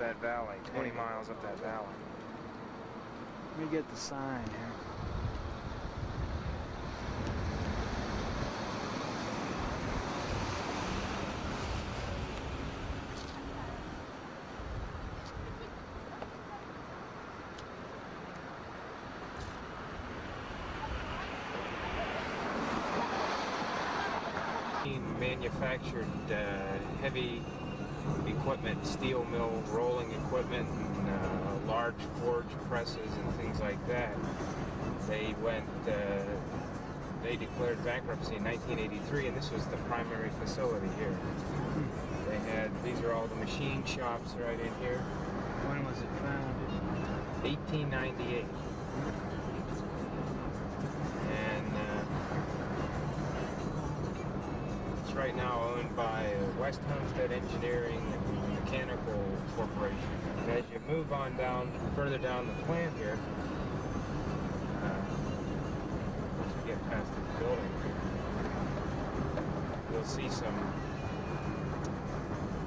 that valley, 20 miles up that valley. Let me get the sign here. Manufactured heavy equipment, steel mill rolling equipment, and large forge presses and things like that. They declared bankruptcy in 1983, and this was the primary facility here. They had, these are all the machine shops right in here. When was it founded? 1898. Right now owned by West Homestead Engineering and Mechanical Corporation. And as you move on down, further down the plant here, once you get past this building, you'll see some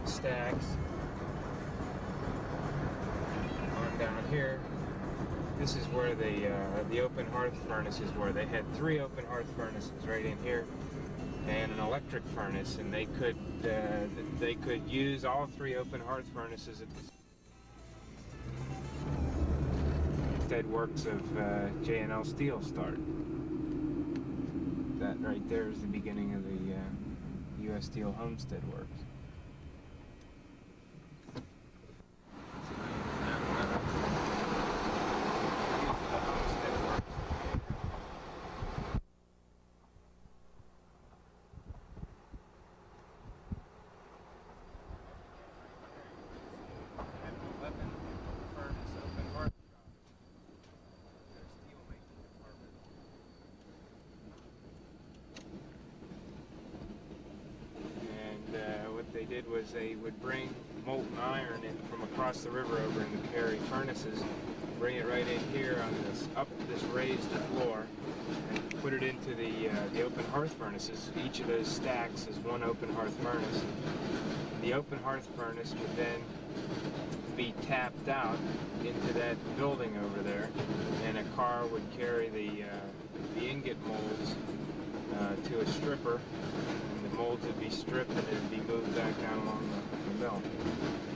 stacks on down here. This is where the open hearth furnaces were. They had 3 open hearth furnaces right in here, and an electric furnace, and they could use all 3 open hearth furnaces at the Homestead Works of J&L Steel start. That right there is the beginning of the U.S. Steel Homestead Works. They did was they would bring molten iron in from across the river over into Carey Furnaces, bring it right in here on this up this raised floor, and put it into the open hearth furnaces. Each of those stacks is 1 open hearth furnace. The open hearth furnace would then be tapped out into that building over there, and a car would carry the ingot molds to a stripper. Molds would be stripped and it would be moved back down along the mill.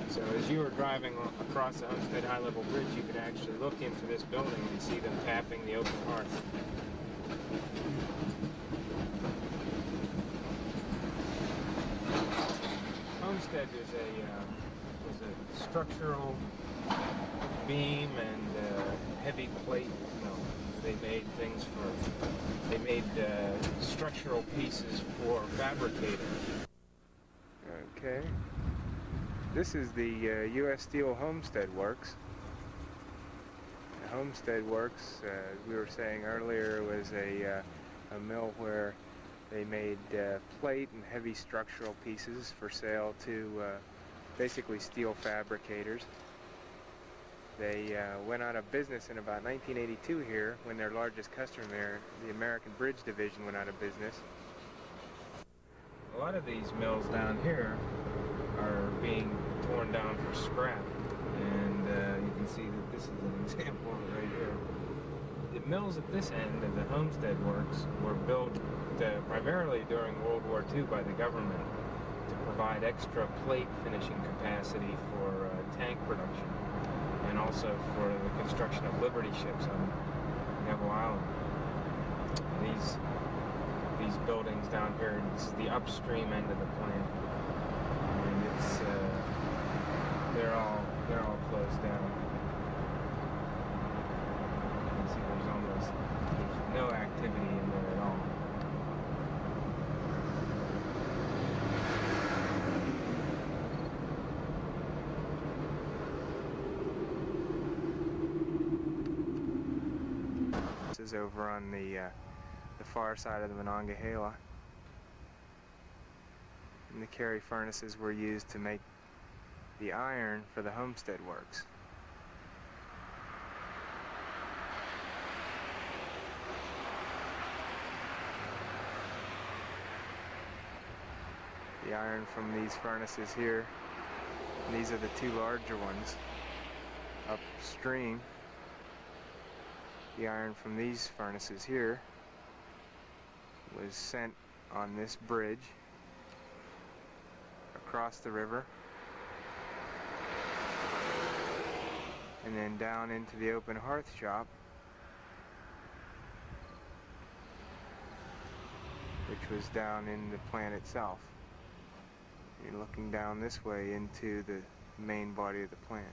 So as you were driving across the Homestead High Level Bridge, you could actually look into this building and see them tapping the open hearth. Homestead was a structural beam and heavy plate mill. They made things they made structural pieces for fabricators. Okay. This is the U.S. Steel Homestead Works. The Homestead Works, as we were saying earlier, was a mill where they made plate and heavy structural pieces for sale to basically steel fabricators. They went out of business in about 1982 here, when their largest customer, the American Bridge Division, went out of business. A lot of these mills down here are being torn down for scrap, and you can see that this is an example of it right here. The mills at this end of the Homestead Works were built primarily during World War II by the government to provide extra plate finishing capacity for tank production, and also for the construction of Liberty ships on Neville Island. These buildings down here, this is the upstream end of the plant, and it's they're all closed down. You can see there's no activity in there at all. Is over on the far side of the Monongahela, and the Carey Furnaces were used to make the iron for the Homestead Works. The iron from these furnaces here These are the two larger ones upstream. The iron from these furnaces here was sent on this bridge across the river and then down into the open hearth shop, which was down in the plant itself. You're looking down this way into the main body of the plant.